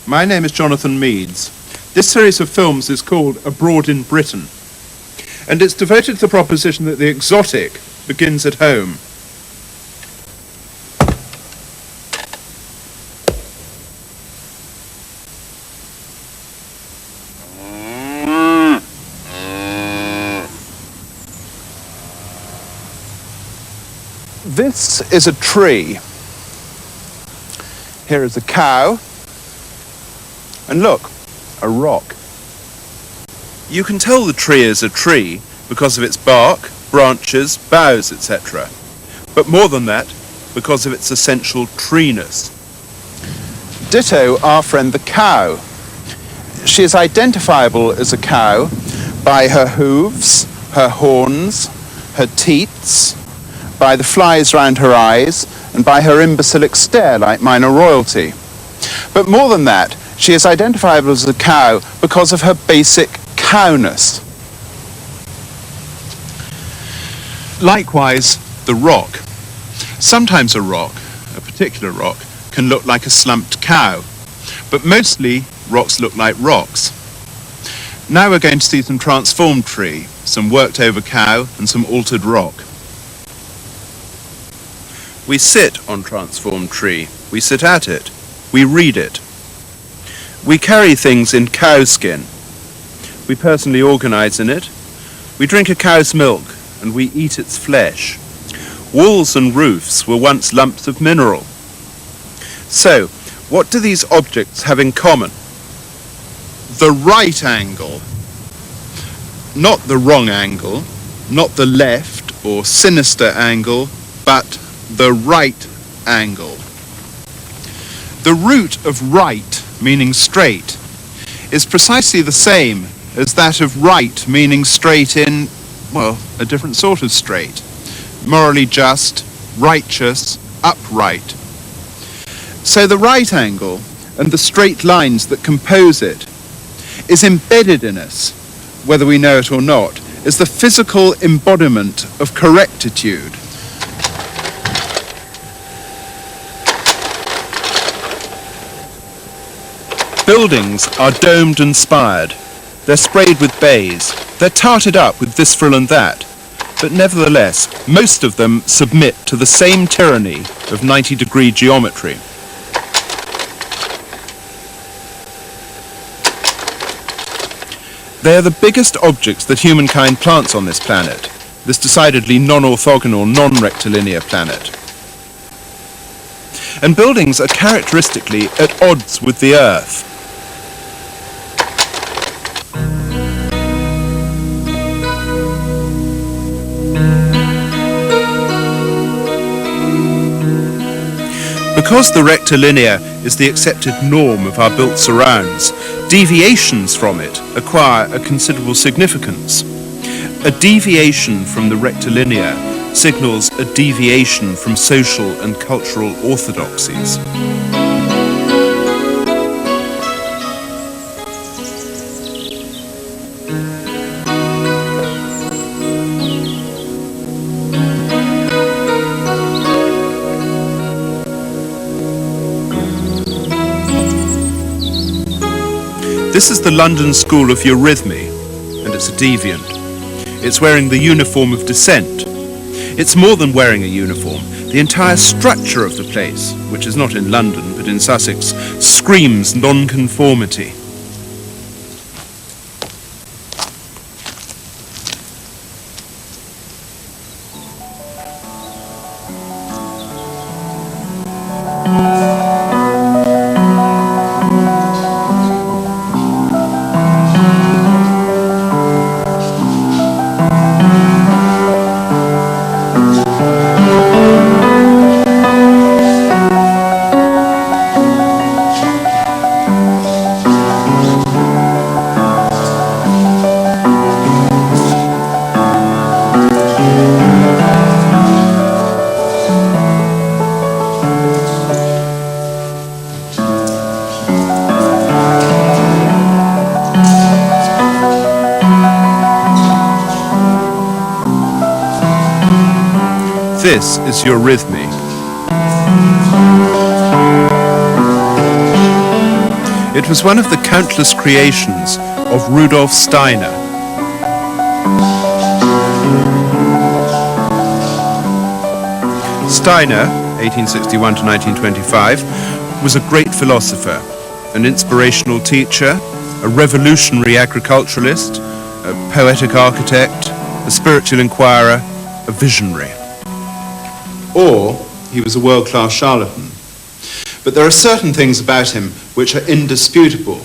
My name is Jonathan Meads. This series of films is called Abroad in Britain, and it's devoted to the proposition that the exotic begins at home. This is a tree. Here is a cow. And look, a rock. You can tell the tree is a tree because of its bark, branches, boughs, etc. But more than that, because of its essential treeness. Ditto our friend the cow. She is identifiable as a cow by her hooves, her horns, her teats, by the flies round her eyes, and by her imbecilic stare like minor royalty. But more than that, she is identifiable as a cow because of her basic cowness. Likewise, the rock. Sometimes a rock, a particular rock, can look like a slumped cow, but mostly rocks look like rocks. Now we're going to see some transformed tree, some worked over cow, and some altered rock. We sit on transformed tree, we sit at it, we read it. We carry things in cow skin. We personally organize in it. We drink a cow's milk and we eat its flesh. Walls and roofs were once lumps of mineral. So, what do these objects have in common? The right angle. Not the wrong angle, not the left or sinister angle, but the right angle. The root of right, meaning straight, is precisely the same as that of right, meaning straight in, well, a different sort of straight. Morally just, righteous, upright. So the right angle and the straight lines that compose it is embedded in us, whether we know it or not, as the physical embodiment of correctitude. Buildings are domed and spired. They're sprayed with bays. They're tarted up with this frill and that. But nevertheless, most of them submit to the same tyranny of 90-degree geometry. They are the biggest objects that humankind plants on this planet, this decidedly non-orthogonal, non-rectilinear planet. And buildings are characteristically at odds with the Earth. Because the rectilinear is the accepted norm of our built surrounds, deviations from it acquire a considerable significance. A deviation from the rectilinear signals a deviation from social and cultural orthodoxies. This is the London School of Eurythmy, and it's a deviant. It's wearing the uniform of dissent. It's more than wearing a uniform. The entire structure of the place, which is not in London but in Sussex, screams nonconformity. This is Eurythmy. It was one of the countless creations of Rudolf Steiner. Steiner, 1861 to 1925, was a great philosopher, an inspirational teacher, a revolutionary agriculturalist, a poetic architect, a spiritual inquirer, a visionary. Or he was a world-class charlatan. But there are certain things about him which are indisputable,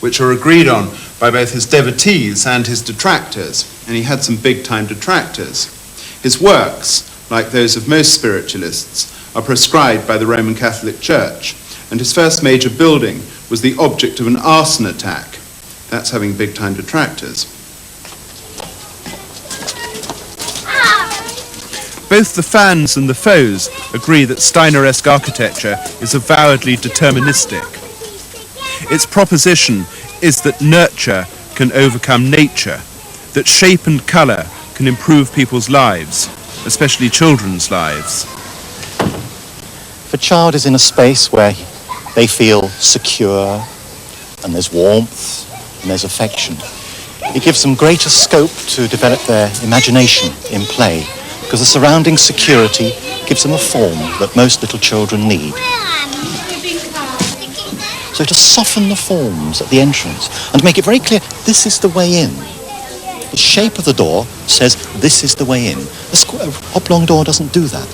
which are agreed on by both his devotees and his detractors, and he had some big-time detractors. His works, like those of most spiritualists, are proscribed by the Roman Catholic Church, and his first major building was the object of an arson attack. That's having big-time detractors. Both the fans and the foes agree that Steiner-esque architecture is avowedly deterministic. Its proposition is that nurture can overcome nature, that shape and colour can improve people's lives, especially children's lives. If a child is in a space where they feel secure, and there's warmth, and there's affection, it gives them greater scope to develop their imagination in play, because the surrounding security gives them a form that most little children need. So to soften the forms at the entrance and to make it very clear, this is the way in. The shape of the door says, this is the way in. A oblong door doesn't do that.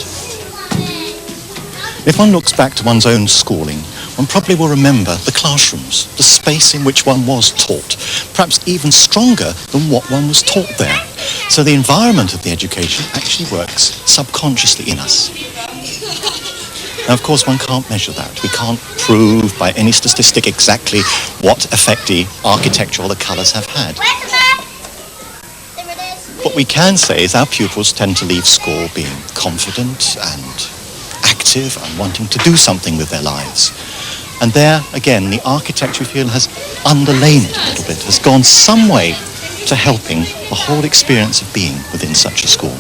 If one looks back to one's own schooling, one probably will remember the classrooms, the space in which one was taught, perhaps even stronger than what one was taught there. So the environment of the education actually works subconsciously in us. Now, of course, one can't measure that. We can't prove by any statistic exactly what effect the architecture or the colours have had. What we can say is our pupils tend to leave school being confident and active and wanting to do something with their lives. And there, again, the architecture, we feel, has underlain it a little bit, has gone some way to helping the whole experience of being within such a school.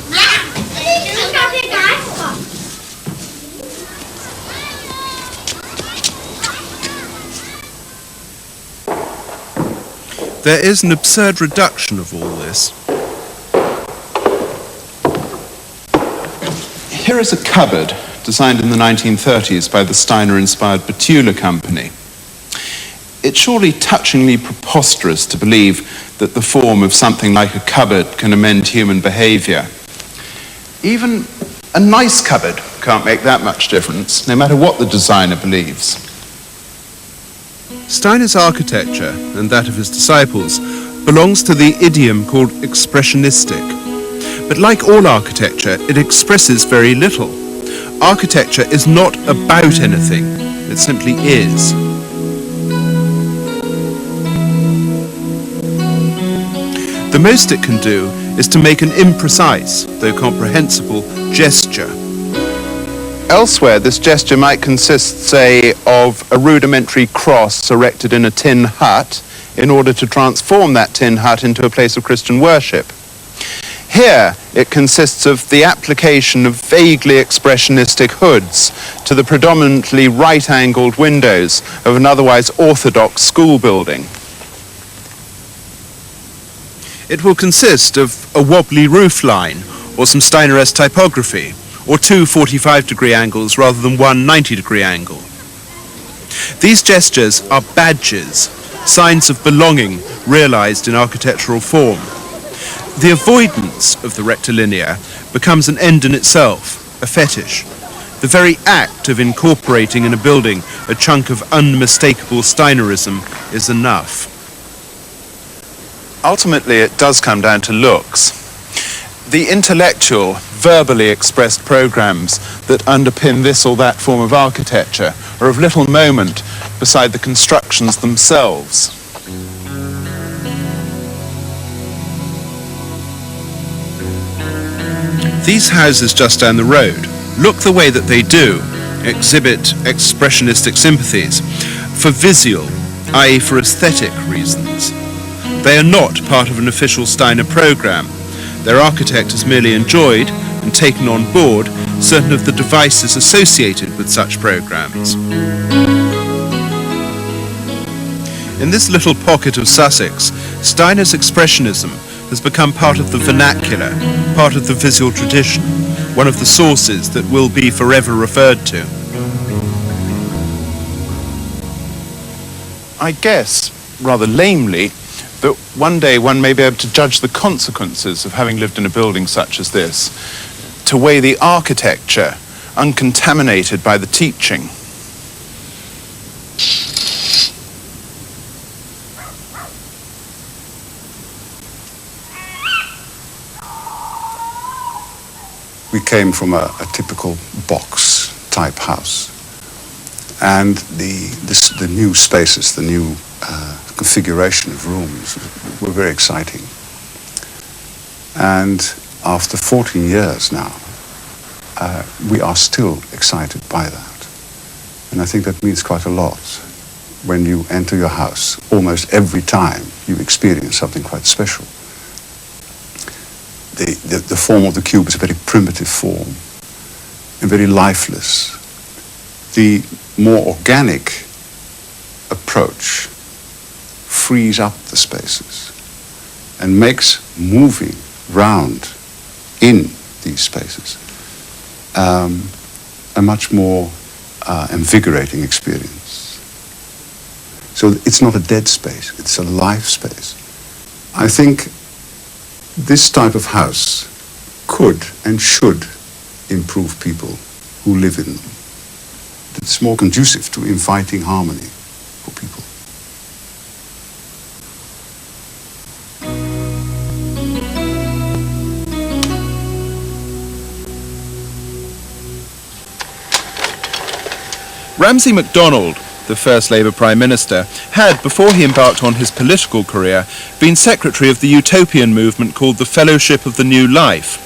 There is an absurd reduction of all this. Here is a cupboard designed in the 1930s by the Steiner-inspired Petula Company. It's surely touchingly preposterous to believe that the form of something like a cupboard can amend human behaviour. Even a nice cupboard can't make that much difference, no matter what the designer believes. Steiner's architecture, and that of his disciples, belongs to the idiom called expressionistic. But like all architecture, it expresses very little. Architecture is not about anything, it simply is. The most it can do is to make an imprecise, though comprehensible, gesture. Elsewhere, this gesture might consist, say, of a rudimentary cross erected in a tin hut in order to transform that tin hut into a place of Christian worship. Here, it consists of the application of vaguely expressionistic hoods to the predominantly right-angled windows of an otherwise orthodox school building. It will consist of a wobbly roof line, or some Steiner-esque typography, or two 45-degree angles rather than one 90-degree angle. These gestures are badges, signs of belonging realized in architectural form. The avoidance of the rectilinear becomes an end in itself, a fetish. The very act of incorporating in a building a chunk of unmistakable Steinerism is enough. Ultimately, it does come down to looks. The intellectual, verbally expressed programs that underpin this or that form of architecture are of little moment beside the constructions themselves. These houses just down the road look the way that they do, exhibit expressionistic sympathies, for visual, i.e. for aesthetic reasons. They are not part of an official Steiner program. Their architect has merely enjoyed and taken on board certain of the devices associated with such programs. In this little pocket of Sussex, Steiner's Expressionism has become part of the vernacular, part of the visual tradition, one of the sources that will be forever referred to. I guess, rather lamely, that one day one may be able to judge the consequences of having lived in a building such as this, to weigh the architecture uncontaminated by the teaching. We came from a typical box-type house, and the new spaces, the new configuration of rooms were very exciting. And after 14 years now, we are still excited by that. And I think that means quite a lot. When you enter your house, almost every time you experience something quite special. The form of the cube is a very primitive form and very lifeless. The more organic approach frees up the spaces and makes moving round in these spaces a much more invigorating experience. So it's not a dead space, it's a live space. I think this type of house could and should improve people who live in them. It's more conducive to inviting harmony for people. Ramsay MacDonald, the first Labour Prime Minister, had, before he embarked on his political career, been secretary of the utopian movement called the Fellowship of the New Life.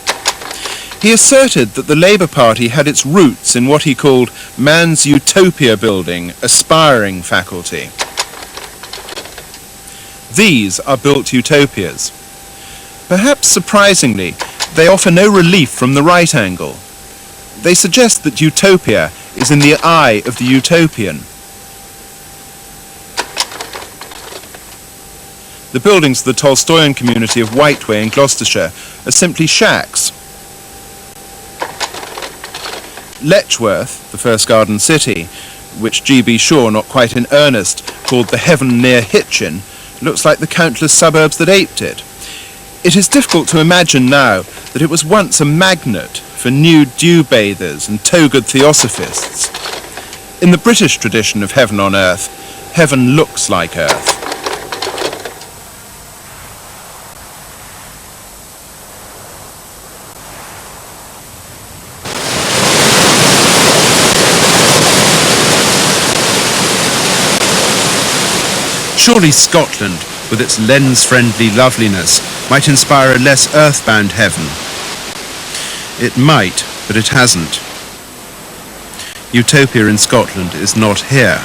He asserted that the Labour Party had its roots in what he called man's utopia building, aspiring faculty. These are built utopias. Perhaps surprisingly, they offer no relief from the right angle. They suggest that utopia is in the eye of the utopian. The buildings of the Tolstoyan community of Whiteway in Gloucestershire are simply shacks. Letchworth, the first garden city, which G.B. Shaw, not quite in earnest, called the heaven near Hitchin, looks like the countless suburbs that aped it. It is difficult to imagine now that it was once a magnet for nude dew-bathers and togaed theosophists. In the British tradition of heaven on earth, heaven looks like earth. Surely Scotland, with its lens-friendly loveliness, might inspire a less earthbound heaven. It might, but it hasn't. Utopia in Scotland is not here.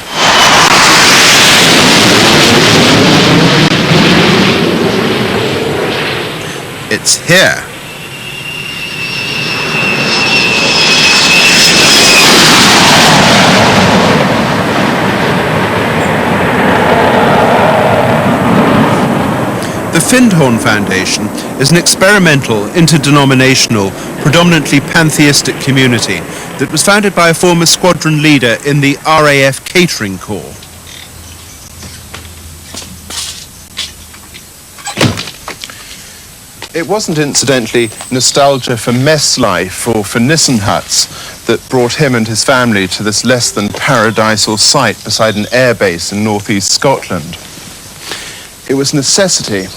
It's here. The FINDHORN Foundation is an experimental, interdenominational, predominantly pantheistic community that was founded by a former squadron leader in the RAF Catering Corps. It wasn't, incidentally, nostalgia for mess life or for Nissen huts that brought him and his family to this less than paradisal site beside an airbase in northeast Scotland. It was necessity.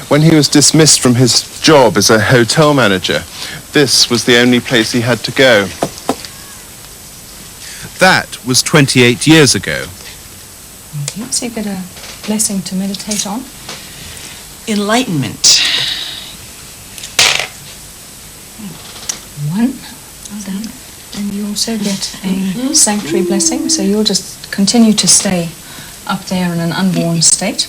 When he was dismissed from his job as a hotel manager, this was the only place he had to go. That was 28 years ago. Okay, so you get a blessing to meditate on. Enlightenment. One. Well done. And you also get a sanctuary blessing, so you'll just continue to stay up there in an unborn state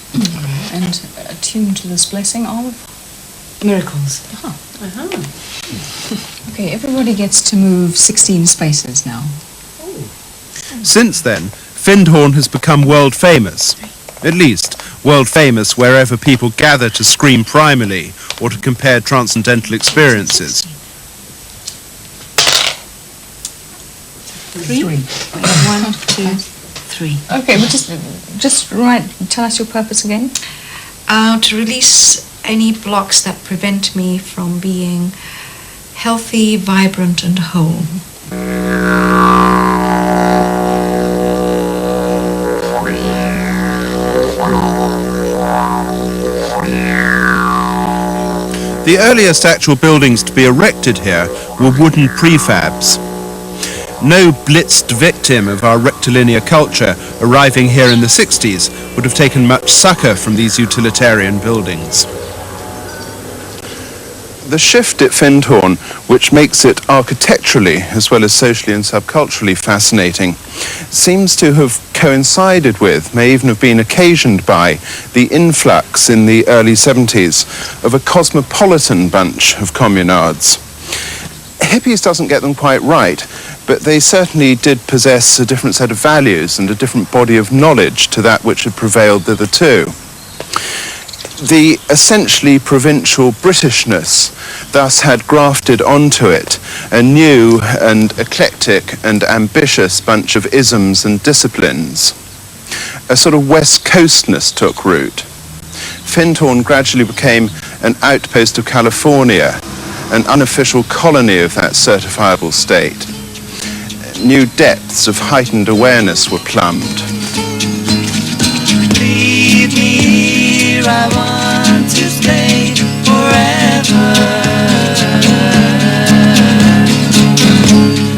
and attuned to this blessing of Miracles. Okay, everybody gets to move 16 spaces now. Since then, FINDHORN has become world famous. at least world famous wherever people gather to scream primally or to compare transcendental experiences. Three. 1, 2, 3. Okay, but just tell us your purpose again. To release any blocks that prevent me from being healthy, vibrant, and whole. The earliest actual buildings to be erected here were wooden prefabs. No blitzed victim of our rectilinear culture arriving here in the 60s would have taken much succour from these utilitarian buildings. The shift at Findhorn, which makes it architecturally as well as socially and subculturally fascinating, seems to have coincided with, may even have been occasioned by, the influx in the early 70s of a cosmopolitan bunch of communards. Hippies doesn't get them quite right, but they certainly did possess a different set of values and a different body of knowledge to that which had prevailed thitherto. The essentially provincial Britishness thus had grafted onto it a new and eclectic and ambitious bunch of isms and disciplines. A sort of West Coastness took root. Findhorn gradually became an outpost of California, an unofficial colony of that certifiable state. New depths of heightened awareness were plumbed. Leave me here, I want to stay forever.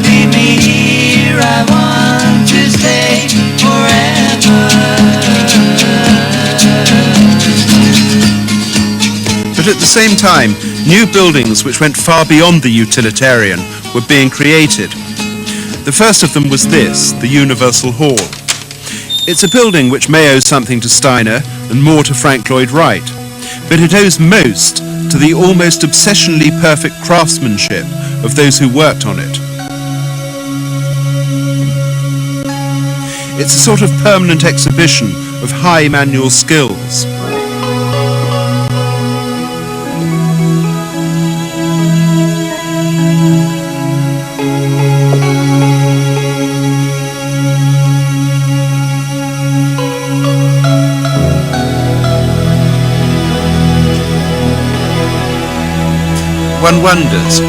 Leave me here, I want to stay forever. But at the same time, new buildings which went far beyond the utilitarian were being created. The first of them was this, the Universal Hall. It's a building which may owe something to Steiner and more to Frank Lloyd Wright, but it owes most to the almost obsessionally perfect craftsmanship of those who worked on it. It's a sort of permanent exhibition of high manual skills. One wonders,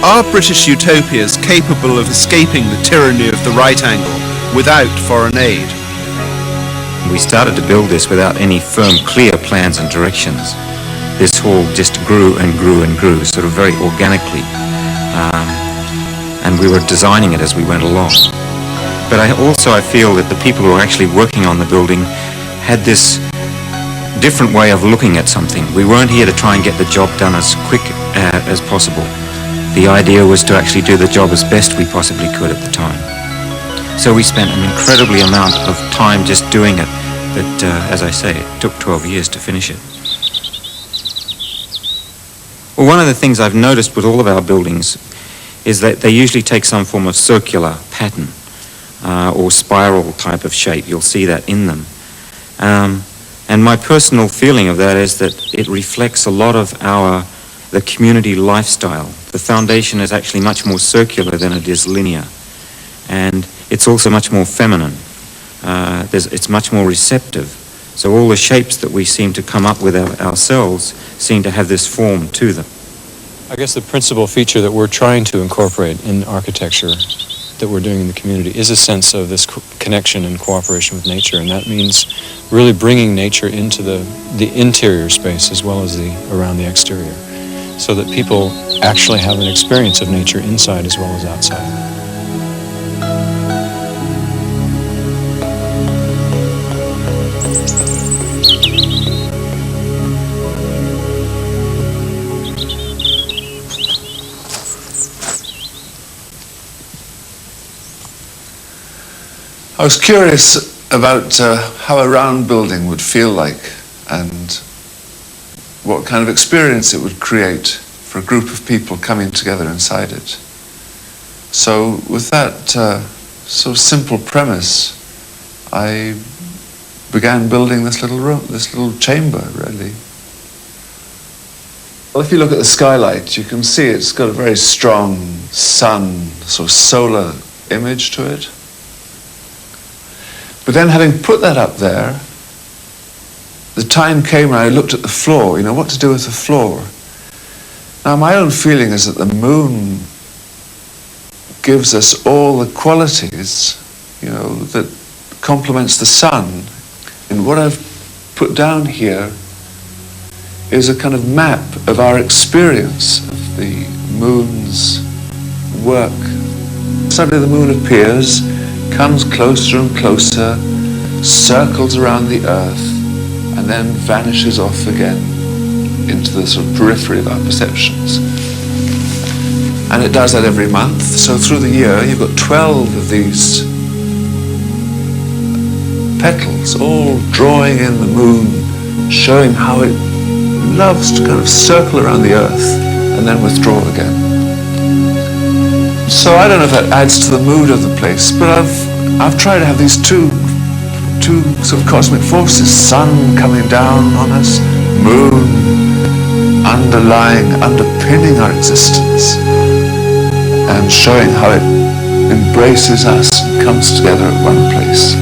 are British utopias capable of escaping the tyranny of the right angle without foreign aid? We started to build this without any firm, clear plans and directions. This hall just grew and grew and grew, sort of very organically. And we were designing it as we went along. But I feel that the people who were actually working on the building had this different way of looking at something. We weren't here to try and get the job done as quick as possible. The idea was to actually do the job as best we possibly could at the time. So we spent an incredibly amount of time just doing it, but as I say, it took 12 years to finish it. Well, one of the things I've noticed with all of our buildings is that they usually take some form of circular pattern or spiral type of shape. You'll see that in them. And my personal feeling of that is that it reflects a lot of the community lifestyle. The foundation is actually much more circular than it is linear. And it's also much more feminine. It's much more receptive. So all the shapes that we seem to come up with ourselves seem to have this form to them. I guess the principal feature that we're trying to incorporate in architecture that we're doing in the community is a sense of this connection and cooperation with nature, and that means really bringing nature into the interior space as well as around the exterior, so that people actually have an experience of nature inside as well as outside. I was curious about how a round building would feel like and what kind of experience it would create for a group of people coming together inside it. So with that sort of simple premise, I began building this little room, this little chamber, really. Well, if you look at the skylight, you can see it's got a very strong sun, sort of solar image to it. But then having put that up there, the time came when I looked at the floor, you know, what to do with the floor. Now, my own feeling is that the moon gives us all the qualities, you know, that complements the sun. And what I've put down here is a kind of map of our experience of the moon's work. Suddenly the moon appears, comes closer and closer, circles around the earth, and then vanishes off again into the sort of periphery of our perceptions. And it does that every month. So through the year, you've got 12 of these petals, all drawing in the moon, showing how it loves to kind of circle around the earth and then withdraw again. So I don't know if that adds to the mood of the place, but I've tried to have these two sort of cosmic forces, sun coming down on us, moon underpinning our existence, and showing how it embraces us and comes together at one place.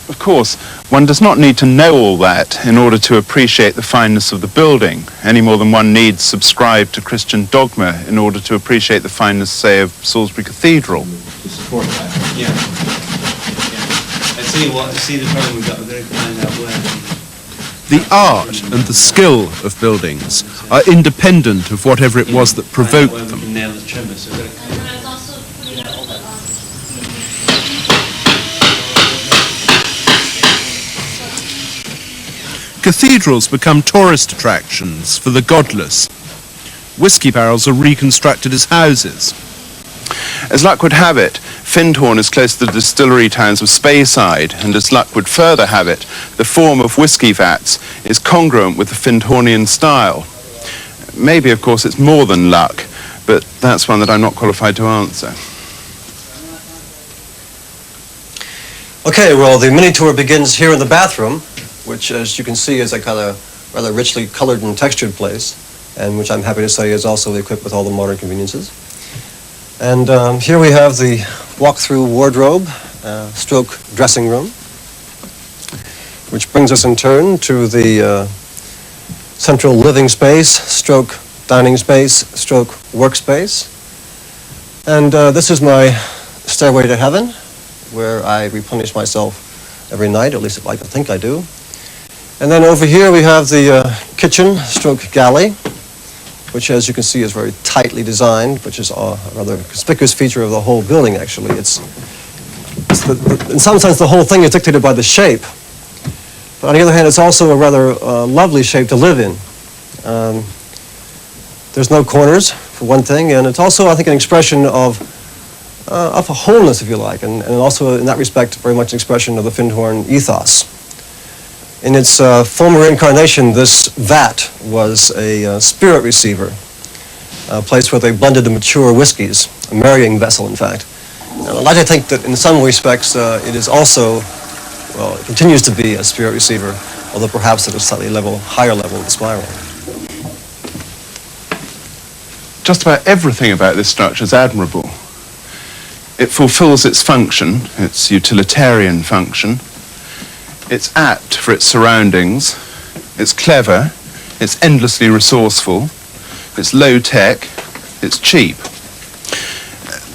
Of course, one does not need to know all that in order to appreciate the fineness of the building, any more than one needs subscribe to Christian dogma in order to appreciate the fineness, say, of Salisbury Cathedral. To support that, yeah. I see the problem we've got. We're going to find out where. The art and the skill of buildings are independent of whatever it was that provoked them. Cathedrals become tourist attractions for the godless. Whiskey barrels are reconstructed as houses. As luck would have it, Findhorn is close to the distillery towns of Speyside, and as luck would further have it, the form of whiskey vats is congruent with the Findhornian style. Maybe, of course, it's more than luck, but that's one that I'm not qualified to answer. Okay, well, the mini tour begins here in the bathroom, which, as you can see, is a kind of rather richly colored and textured place, and which I'm happy to say is also equipped with all the modern conveniences. And here we have the walk-through wardrobe, stroke dressing room, which brings us in turn to the central living space, stroke dining space, stroke workspace. And this is my stairway to heaven, where I replenish myself every night, at least I'd like to think I do. And then over here we have the kitchen, stroke galley, which, as you can see, is very tightly designed, which is a rather conspicuous feature of the whole building, actually. In some sense, the whole thing is dictated by the shape. But on the other hand, it's also a rather lovely shape to live in. There's no corners, for one thing, and it's also, I think, an expression of a wholeness, if you like, and also, in that respect, very much an expression of the Findhorn ethos. In its former incarnation, this vat was a spirit receiver, a place where they blended the mature whiskeys, a marrying vessel, in fact. And I'd like to think that in some respects it is also, well, it continues to be a spirit receiver, although perhaps at a slightly higher level of the spiral. Just about everything about this structure is admirable. It fulfills its function, its utilitarian function. It's apt for its surroundings, it's clever, it's endlessly resourceful, it's low-tech, it's cheap.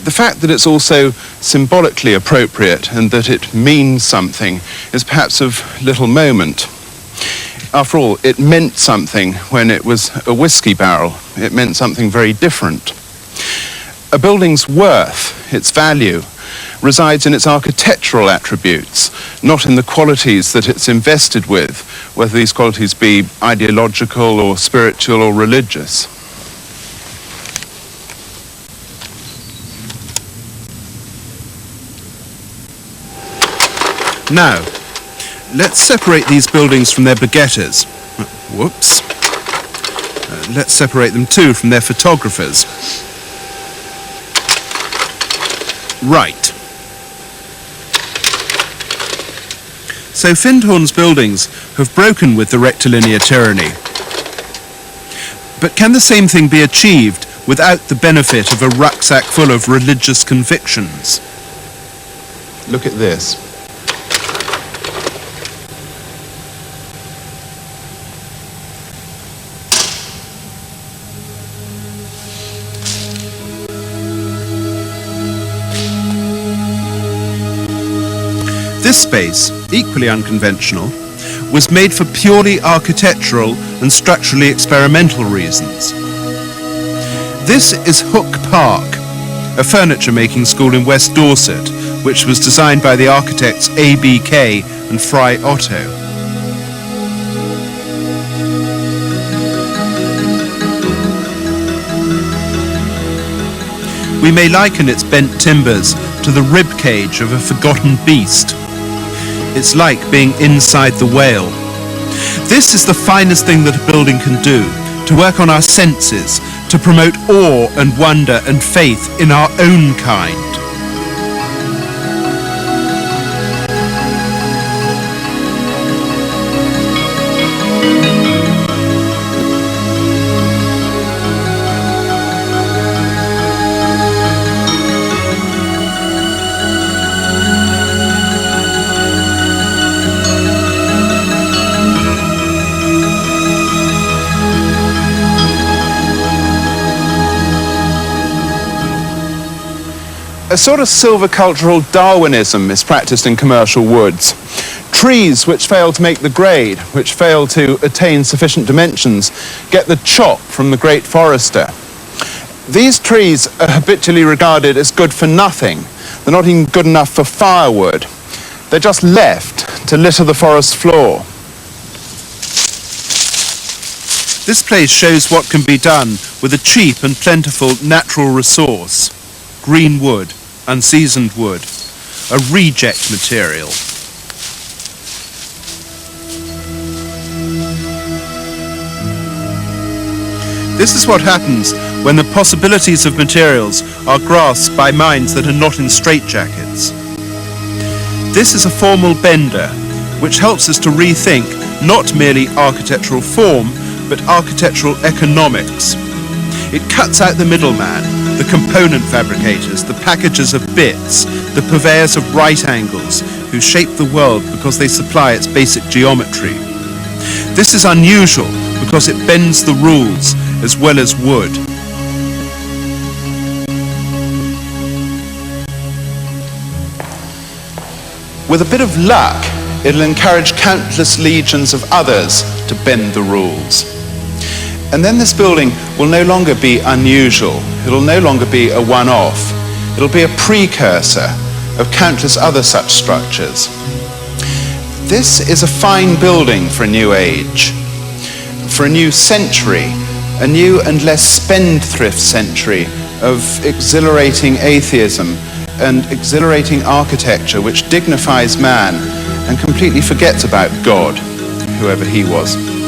The fact that it's also symbolically appropriate and that it means something is perhaps of little moment. After all, it meant something when it was a whiskey barrel. It meant something very different. A building's worth, its value, resides in its architectural attributes, not in the qualities that it's invested with, whether these qualities be ideological or spiritual or religious. Now, let's separate these buildings from their baguetters. Whoops. Let's separate them too from their photographers. Right. So FINDHORN's buildings have broken with the rectilinear tyranny. But can the same thing be achieved without the benefit of a rucksack full of religious convictions? Look at this. This space, equally unconventional, was made for purely architectural and structurally experimental reasons. This is Hook Park, a furniture-making school in West Dorset, which was designed by the architects A.B.K. and Fry Otto. We may liken its bent timbers to the rib cage of a forgotten beast. It's like being inside the whale. This is the finest thing that a building can do, to work on our senses, to promote awe and wonder and faith in our own kind. A sort of silvicultural Darwinism is practiced in commercial woods. Trees which fail to make the grade, which fail to attain sufficient dimensions, get the chop from the great forester. These trees are habitually regarded as good for nothing. They're not even good enough for firewood. They're just left to litter the forest floor. This place shows what can be done with a cheap and plentiful natural resource: green wood, unseasoned wood, a reject material. This is what happens when the possibilities of materials are grasped by minds that are not in straitjackets. This is a formal bender, which helps us to rethink not merely architectural form, but architectural economics. It cuts out the middleman, the component fabricators, the packagers of bits, the purveyors of right angles, who shape the world because they supply its basic geometry. This is unusual because it bends the rules as well as wood. With a bit of luck, it'll encourage countless legions of others to bend the rules. And then this building will no longer be unusual. It'll no longer be a one-off. It'll be a precursor of countless other such structures. This is a fine building for a new age, for a new century, a new and less spendthrift century of exhilarating atheism and exhilarating architecture which dignifies man and completely forgets about God, whoever he was.